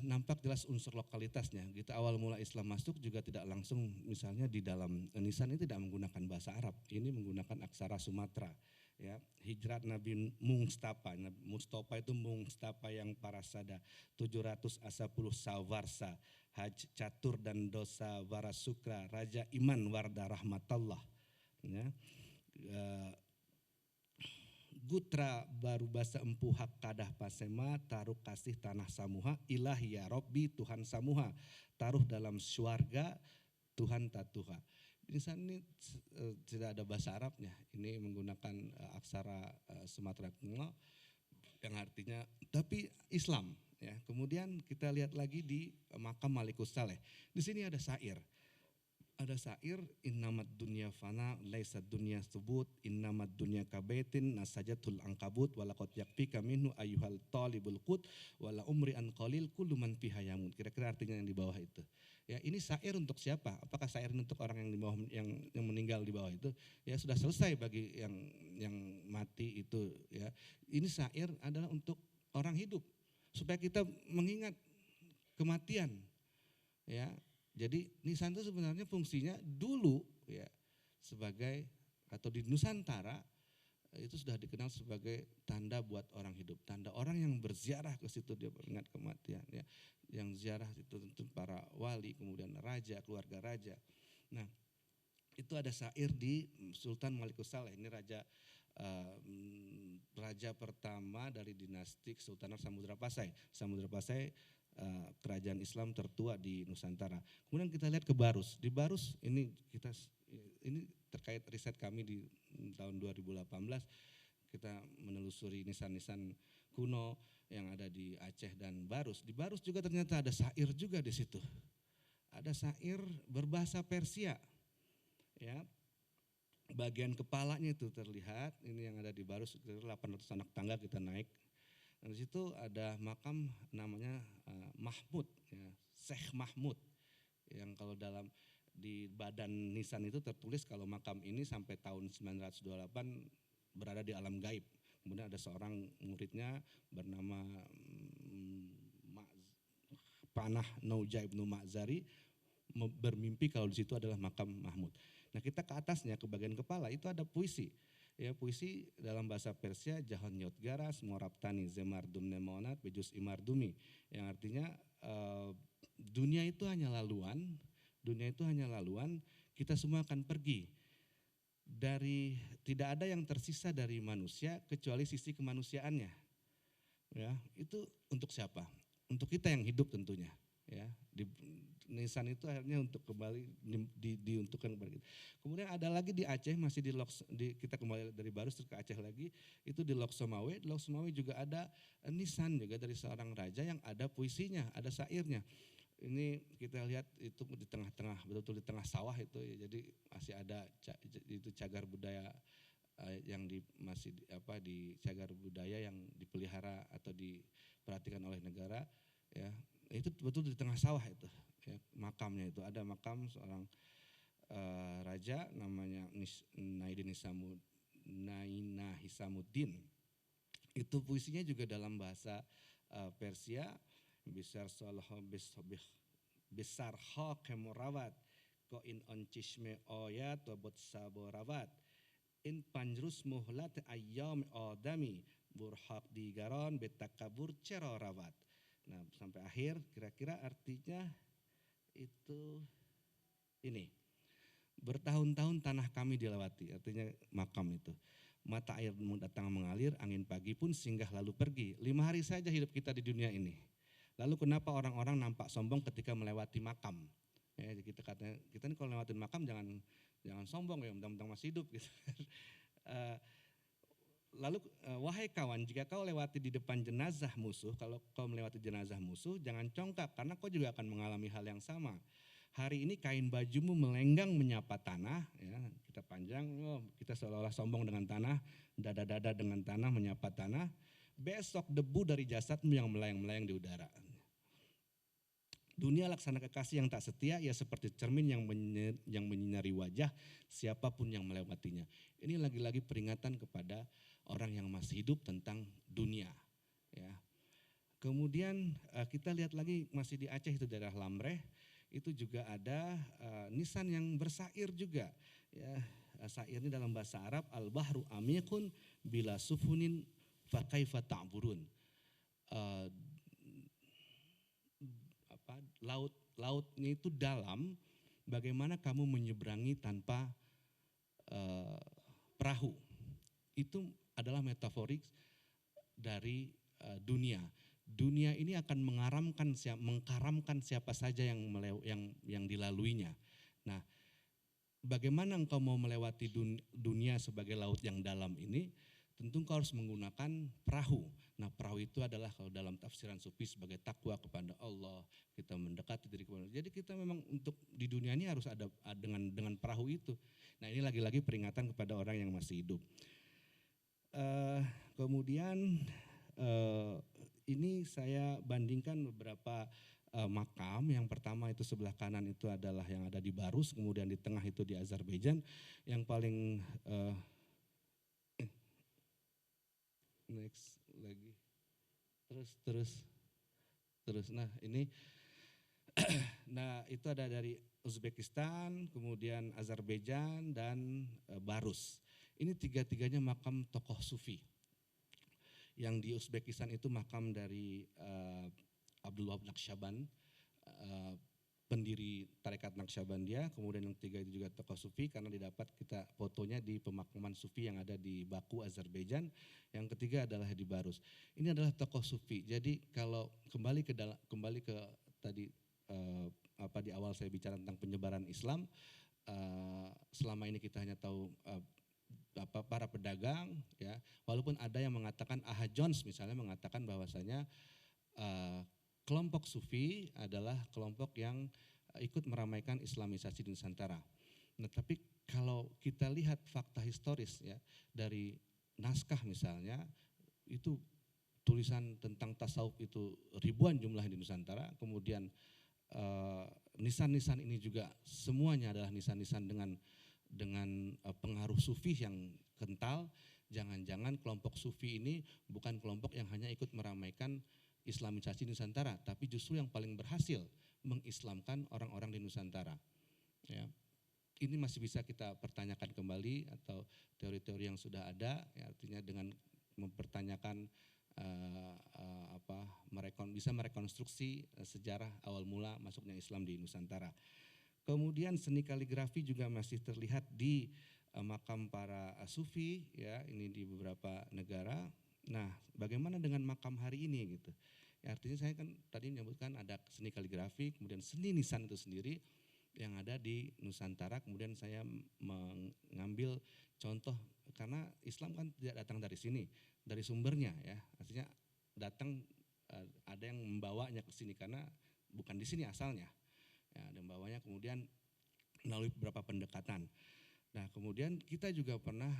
nampak jelas unsur lokalitasnya. Kita awal mula Islam masuk juga tidak langsung, misalnya di dalam nisan ini tidak menggunakan bahasa Arab. Ini menggunakan aksara Sumatera. Ya, hijrat Nabi Mustafa itu Mustafa yang parasada 700 asapuluh sawarsa haj catur dan dosa warasukra raja iman warda rahmatallah. Ya, Gutra baru basa empu hak kadah pasema taruh kasih tanah samuha ilah ya Robbi Tuhan samuha taruh dalam syurga Tuhan tatuha. Di sana ini tidak ada bahasa Arabnya. Ini menggunakan aksara Sumatera kuno yang artinya tapi Islam ya. Kemudian kita lihat lagi di makam Malikus Saleh. Di sini ada syair. Ada syair innamat dunya fana laisa dunya subut innamat dunya kabaitin nasajatul angkabut walaqad yakfika minhu ayyuhal talibul qut wala umri an qalil kullu man fiha yamut. Kira-kira artinya yang di bawah itu. Ya, ini syair untuk siapa? Apakah syair untuk orang yang di bawah yang meninggal di bawah itu? Ya sudah selesai bagi yang mati itu ya. Ini syair adalah untuk orang hidup supaya kita mengingat kematian. Ya. Jadi nisan itu sebenarnya fungsinya dulu ya sebagai atau di Nusantara itu sudah dikenal sebagai tanda buat orang hidup, tanda orang yang berziarah ke situ dia mengingat kematian ya. Yang ziarah itu tentu para wali, kemudian raja, keluarga raja. Nah, itu ada syair di Sultan Malikus Saleh. Ini raja pertama dari dinasti Kesultanan Samudra Pasai. Samudra Pasai kerajaan Islam tertua di Nusantara. Kemudian kita lihat ke Barus. Di Barus ini terkait riset kami di tahun 2018 kita menelusuri nisan-nisan kuno yang ada di Aceh dan Barus. Di Barus juga ternyata ada syair juga di situ. Ada syair berbahasa Persia. Ya. Bagian kepalanya itu terlihat, ini yang ada di Barus 800 anak tangga kita naik. Dan di situ ada makam namanya Mahmud, ya, Syekh Mahmud. Yang kalau di badan nisan itu tertulis kalau makam ini sampai tahun 928 berada di alam gaib. Kemudian ada seorang muridnya bernama Panah Nauja Ibnu Ma'zari bermimpi kalau di situ adalah makam Mahmud. Nah kita ke atasnya ke bagian kepala itu ada puisi. Ya, puisi dalam bahasa Persia Jahon Yotgaras Moraptani Zemardum Nemonat Bejus Imardumi yang artinya dunia itu hanya laluan, kita semua akan pergi. Tidak ada yang tersisa dari manusia kecuali sisi kemanusiaannya. Ya, itu untuk siapa? Untuk kita yang hidup tentunya. Ya, nisan itu akhirnya untuk kembali diuntukkan kepada kita. Kemudian ada lagi di Aceh masih kita kembali dari Barus ke Aceh lagi itu di Lok Somawe. Di Lok Somawe juga ada nisan juga dari seorang raja yang ada puisinya, ada syairnya. Ini kita lihat itu di tengah-tengah betul-betul di tengah sawah itu ya, jadi masih ada itu cagar budaya yang masih di cagar budaya yang dipelihara atau diperhatikan oleh negara ya. Itu betul di tengah sawah itu ya, makamnya itu ada makam seorang raja namanya Naina Hisamuddin. Itu puisinya juga dalam bahasa Persia besar ho kemorawat ko in on cishme oyat wabot saborawat in panjrus muhlat ayyam odami burhak digaron betakabur cerorawat. Nah sampai akhir kira-kira artinya itu ini. Bertahun-tahun tanah kami dilewati, artinya makam itu. Mata air datang mengalir, angin pagi pun singgah lalu pergi. 5 hari saja hidup kita di dunia ini. Lalu kenapa orang-orang nampak sombong ketika melewati makam? Ya, kita ini kalau lewatin makam jangan sombong ya, mentang-mentang masih hidup gitu. Lalu wahai kawan, jika kau lewati di depan jenazah musuh, kalau kau melewati jenazah musuh, jangan congkak karena kau juga akan mengalami hal yang sama. Hari ini kain bajumu melenggang menyapa tanah, ya, kita panjang, kita seolah-olah sombong dengan tanah, dada-dada dengan tanah menyapa tanah. Besok debu dari jasadmu yang melayang-melayang di udara. Dunia laksana kekasih yang tak setia, ya seperti cermin yang menyinari wajah siapapun yang melewatinya. Ini lagi-lagi peringatan kepada orang yang masih hidup tentang dunia. Ya. Kemudian kita lihat lagi masih di Aceh itu daerah Lamreh, itu juga ada nisan yang bersair juga. Ya, sairnya dalam bahasa Arab al-bahru amikun bila sufunin fakaifa ta'burun. Lautnya itu dalam, bagaimana kamu menyeberangi tanpa perahu. Itu adalah metaforik dari dunia. Dunia ini akan mengkaramkan siapa saja yang dilaluinya. Nah, bagaimana engkau mau melewati dunia sebagai laut yang dalam ini? Tentu engkau harus menggunakan perahu. Nah, perahu itu adalah kalau dalam tafsiran sufi sebagai takwa kepada Allah, kita mendekati diri kepada Allah. Jadi kita memang untuk di dunia ini harus ada dengan perahu itu. Nah, ini lagi-lagi peringatan kepada orang yang masih hidup. Kemudian ini saya bandingkan beberapa makam. Yang pertama itu sebelah kanan itu adalah yang ada di Barus, kemudian di tengah itu di Azerbaijan. Yang paling next lagi, terus. Nah ini, nah itu ada dari Uzbekistan, kemudian Azerbaijan dan Barus. Ini tiga-tiganya makam tokoh sufi. Yang di Uzbekistan itu makam dari Abdul Wahab Naqsyaband, pendiri tarekat Naqsyabandiyah. Kemudian yang ketiga itu juga tokoh sufi karena didapat kita fotonya di pemakaman sufi yang ada di Baku, Azerbaijan. Yang ketiga adalah di Barus. Ini adalah tokoh sufi. Jadi kalau kembali ke tadi di awal saya bicara tentang penyebaran Islam, selama ini kita hanya tahu para pedagang, ya. Walaupun ada yang mengatakan A.H. Jones misalnya mengatakan bahwasanya kelompok sufi adalah kelompok yang ikut meramaikan Islamisasi di Nusantara. Nah, tapi kalau kita lihat fakta historis ya dari naskah misalnya, itu tulisan tentang tasawuf itu ribuan jumlah di Nusantara. Kemudian nisan-nisan ini juga semuanya adalah nisan-nisan dengan pengaruh sufi yang kental. Jangan-jangan kelompok sufi ini bukan kelompok yang hanya ikut meramaikan Islamisasi Nusantara, tapi justru yang paling berhasil mengislamkan orang-orang di Nusantara. Ya. Ini masih bisa kita pertanyakan kembali atau teori-teori yang sudah ada, ya, artinya dengan mempertanyakan bisa merekonstruksi sejarah awal mula masuknya Islam di Nusantara. Kemudian seni kaligrafi juga masih terlihat di makam para sufi, ya, ini di beberapa negara. Nah, bagaimana dengan makam hari ini gitu? Ya, artinya saya kan tadi menyebutkan ada seni kaligrafi, kemudian seni nisan itu sendiri yang ada di Nusantara. Kemudian saya mengambil contoh karena Islam kan tidak datang dari sini, dari sumbernya ya. Artinya datang ada yang membawanya ke sini karena bukan di sini asalnya. Ya, ada yang membawanya kemudian melalui beberapa pendekatan. Nah, kemudian kita juga pernah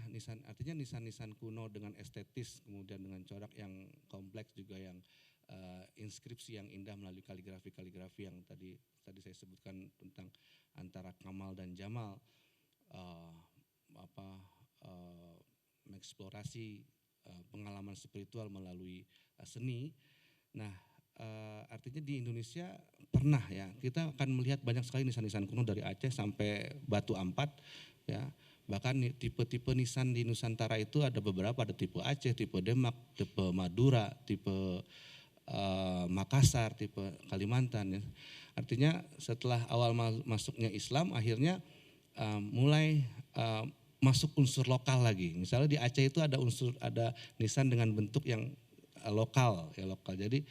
artinya nisan-nisan kuno dengan estetis, kemudian dengan corak yang kompleks juga yang inskripsi yang indah melalui kaligrafi yang tadi saya sebutkan tentang antara Kamal dan Jamal, mengeksplorasi pengalaman spiritual melalui seni. Nah, artinya di Indonesia pernah ya kita akan melihat banyak sekali nisan-nisan kuno dari Aceh sampai Batu Ampat. Ya, bahkan tipe-tipe nisan di Nusantara itu ada beberapa, ada tipe Aceh, tipe Demak, tipe Madura, tipe Makassar, tipe Kalimantan. Ya. Artinya setelah awal masuknya Islam, akhirnya mulai masuk unsur lokal lagi. Misalnya di Aceh itu ada nisan dengan bentuk yang lokal, ya lokal. Jadi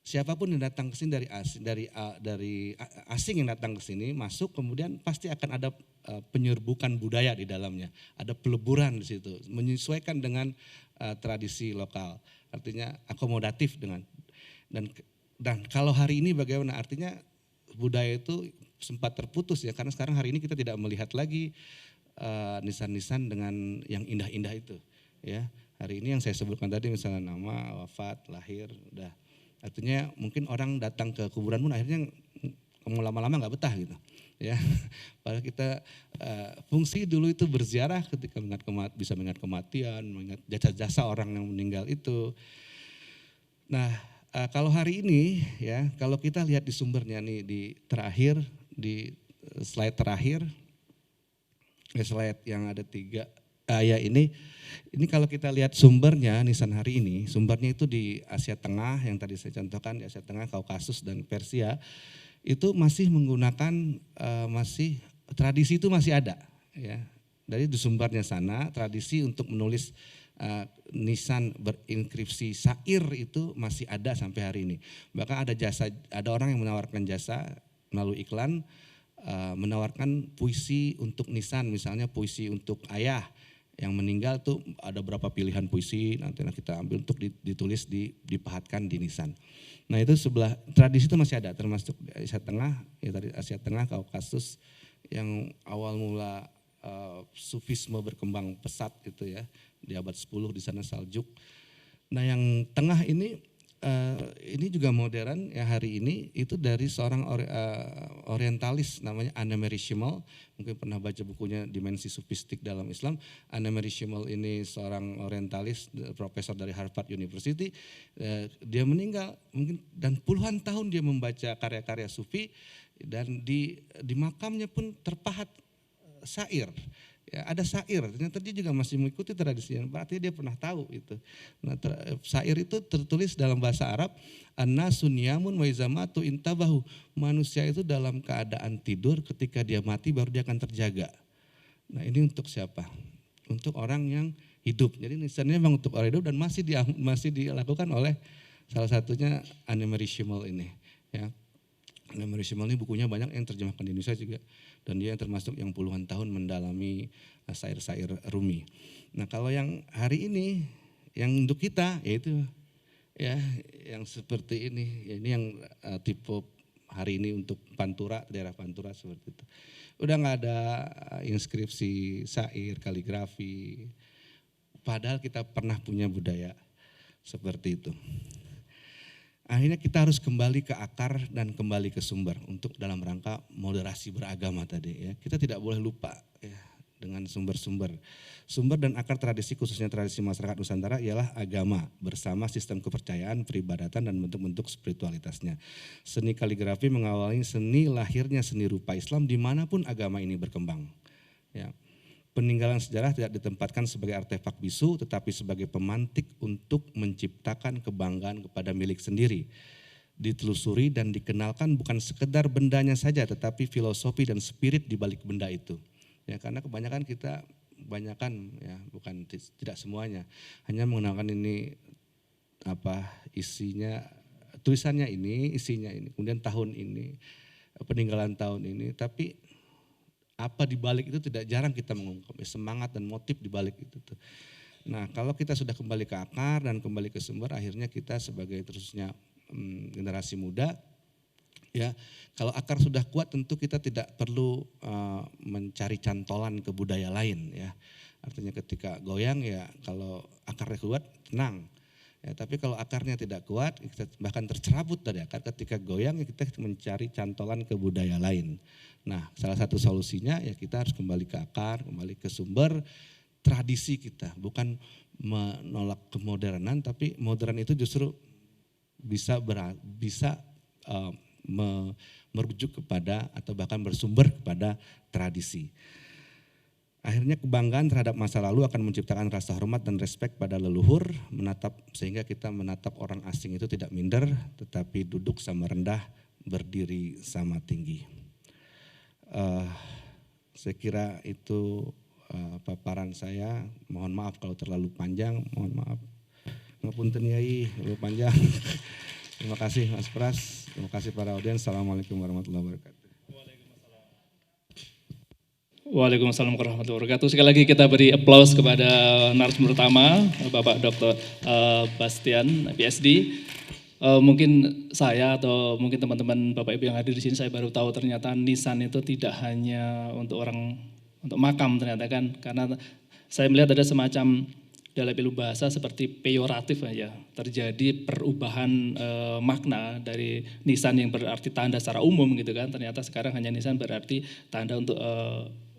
siapapun yang datang ke sini dari asing yang datang ke sini masuk, kemudian pasti akan ada penyerbukan budaya di dalamnya, ada peleburan di situ, menyesuaikan dengan tradisi lokal, artinya akomodatif dan kalau hari ini bagaimana, artinya budaya itu sempat terputus ya, karena sekarang hari ini kita tidak melihat lagi nisan-nisan dengan yang indah-indah itu, ya. Hari ini yang saya sebutkan tadi misalnya nama, wafat, lahir, udah. Artinya mungkin orang datang ke kuburan pun akhirnya kamu lama-lama nggak betah gitu, ya. Padahal kita fungsi dulu itu berziarah ketika bisa mengingat kematian, mengingat jasa-jasa orang yang meninggal itu. Nah, kalau hari ini ya, kalau kita lihat di sumbernya nih di slide terakhir, slide yang ada 3. Ya ini kalau kita lihat sumbernya nisan hari ini, sumbernya itu di Asia Tengah yang tadi saya contohkan, di Asia Tengah, Kaukasus dan Persia, itu masih menggunakan tradisi itu masih ada ya. Dari di sumbernya sana tradisi untuk menulis nisan berinkripsi syair itu masih ada sampai hari ini. Bahkan ada orang yang menawarkan jasa melalui iklan, menawarkan puisi untuk nisan, misalnya puisi untuk ayah yang meninggal tuh ada berapa pilihan puisi, nanti kita ambil untuk ditulis dipahatkan di nisan. Nah itu sebelah tradisi itu masih ada, termasuk di Asia Tengah, ya tadi Asia Tengah, Kaukasus yang awal mula sufisme berkembang pesat gitu ya di abad 10 di sana Saljuk. Nah yang tengah ini juga modern ya hari ini itu dari seorang orientalis namanya Anne-Marie Schimmel, mungkin pernah baca bukunya Dimensi Sufistik dalam Islam. Anne-Marie Schimmel ini seorang orientalis, profesor dari Harvard University, dia meninggal mungkin dan puluhan tahun dia membaca karya-karya sufi dan di makamnya pun terpahat syair. Ya, ada syair, ternyata dia juga masih mengikuti tradisinya, berarti dia pernah tahu itu. Nah, syair itu tertulis dalam bahasa Arab, an-nasu niyamun wa iza matu intabahu. Manusia itu dalam keadaan tidur, ketika dia mati baru dia akan terjaga. Nah ini untuk siapa? Untuk orang yang hidup. Jadi nisannya memang untuk orang hidup dan masih dilakukan oleh salah satunya Anne-Marie Schimmel ini. Ya. Anne-Marie Schimmel ini bukunya banyak yang terjemahkan di Indonesia juga. Dan dia yang termasuk yang puluhan tahun mendalami syair-syair Rumi. Nah kalau yang hari ini, yang untuk kita yaitu ya yang seperti ini. Ya, ini yang tipe hari ini untuk Pantura, daerah Pantura seperti itu. Udah nggak ada inskripsi, syair, kaligrafi. Padahal kita pernah punya budaya seperti itu. Akhirnya kita harus kembali ke akar dan kembali ke sumber untuk dalam rangka moderasi beragama tadi ya. Kita tidak boleh lupa ya dengan sumber-sumber. Sumber dan akar tradisi khususnya tradisi masyarakat Nusantara ialah agama bersama sistem kepercayaan, peribadatan dan bentuk-bentuk spiritualitasnya. Seni kaligrafi mengawali seni lahirnya seni rupa Islam dimanapun agama ini berkembang. Ya. Peninggalan sejarah tidak ditempatkan sebagai artefak bisu tetapi sebagai pemantik untuk menciptakan kebanggaan kepada milik sendiri. Ditelusuri dan dikenalkan bukan sekedar bendanya saja tetapi filosofi dan spirit di balik benda itu. Ya, karena kebanyakan ya bukan tidak semuanya hanya mengenalkan ini apa isinya, tulisannya ini, isinya ini, kemudian tahun ini, peninggalan tahun ini, tapi apa di balik itu tidak jarang kita mengungkap semangat dan motif di balik itu. Nah kalau kita sudah kembali ke akar dan kembali ke sumber, akhirnya kita sebagai terusnya generasi muda, ya kalau akar sudah kuat tentu kita tidak perlu mencari cantolan ke budaya lain ya. Artinya ketika goyang ya kalau akarnya kuat tenang. Ya, tapi kalau akarnya tidak kuat, kita bahkan tercerabut dari akar ketika goyang, ya kita mencari cantolan ke budaya lain. Nah, salah satu solusinya ya kita harus kembali ke akar, kembali ke sumber tradisi kita, bukan menolak kemodernan, tapi modern itu justru bisa merujuk kepada atau bahkan bersumber kepada tradisi. Akhirnya kebanggaan terhadap masa lalu akan menciptakan rasa hormat dan respek pada leluhur, sehingga kita menatap orang asing itu tidak minder, tetapi duduk sama rendah, berdiri sama tinggi. Saya kira itu paparan saya. Mohon maaf kalau terlalu panjang, mohon maaf. Ngapunten Yai, terlalu panjang. Terima kasih Mas Pras, terima kasih para audiens. Assalamualaikum warahmatullahi wabarakatuh. Waalaikumsalam warahmatullahi wabarakatuh. Sekali lagi kita beri aplaus kepada narasumber utama, Bapak Dr. Bastian, PhD. Mungkin saya atau mungkin teman-teman Bapak Ibu yang hadir di sini, saya baru tahu ternyata nisan itu tidak hanya untuk makam ternyata kan, karena saya melihat ada semacam dalam ilmu bahasa seperti peyoratif ya, terjadi perubahan makna dari nisan yang berarti tanda secara umum gitu kan, ternyata sekarang hanya nisan berarti tanda untuk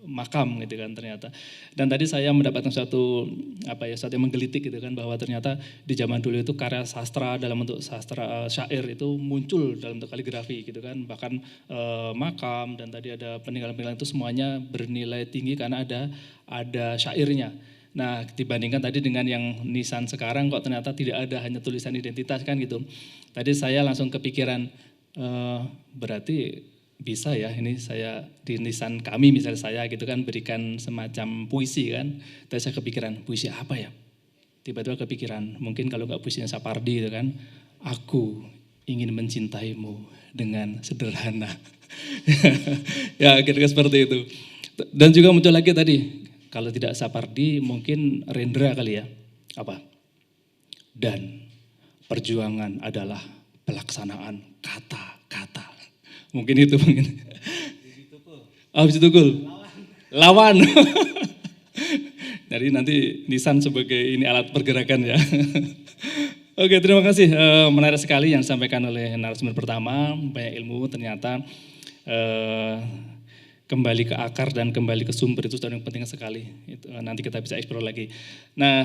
makam gitu kan ternyata. Dan tadi saya mendapatkan suatu yang menggelitik gitu kan, bahwa ternyata di zaman dulu itu karya sastra dalam bentuk sastra syair itu muncul dalam bentuk kaligrafi gitu kan, bahkan makam dan tadi ada peninggalan-peninggalan itu semuanya bernilai tinggi karena ada syairnya. Nah dibandingkan tadi dengan yang nisan sekarang kok ternyata tidak ada, hanya tulisan identitas kan gitu. Tadi saya langsung kepikiran berarti bisa ya ini saya di nisan kami misalnya saya gitu kan berikan semacam puisi kan. Terus saya kepikiran puisi apa ya? tiba-tiba kepikiran, mungkin kalau nggak puisinya Sapardi itu kan, aku ingin mencintaimu dengan sederhana. Ya kira-kira seperti itu. Dan juga muncul lagi tadi, kalau tidak Sapardi mungkin Rendra kali ya, apa? Dan perjuangan adalah pelaksanaan kata-kata. Mungkin itu mungkin. Habis itu Tukul. Lawan. Jadi nanti Nisan sebagai ini alat pergerakan ya. Oke, terima kasih. Menarik sekali yang disampaikan oleh narasumber pertama. Banyak ilmu ternyata kembali ke akar dan kembali ke sumber itu sudah yang penting sekali. Itu, nanti kita bisa eksplor lagi. Nah,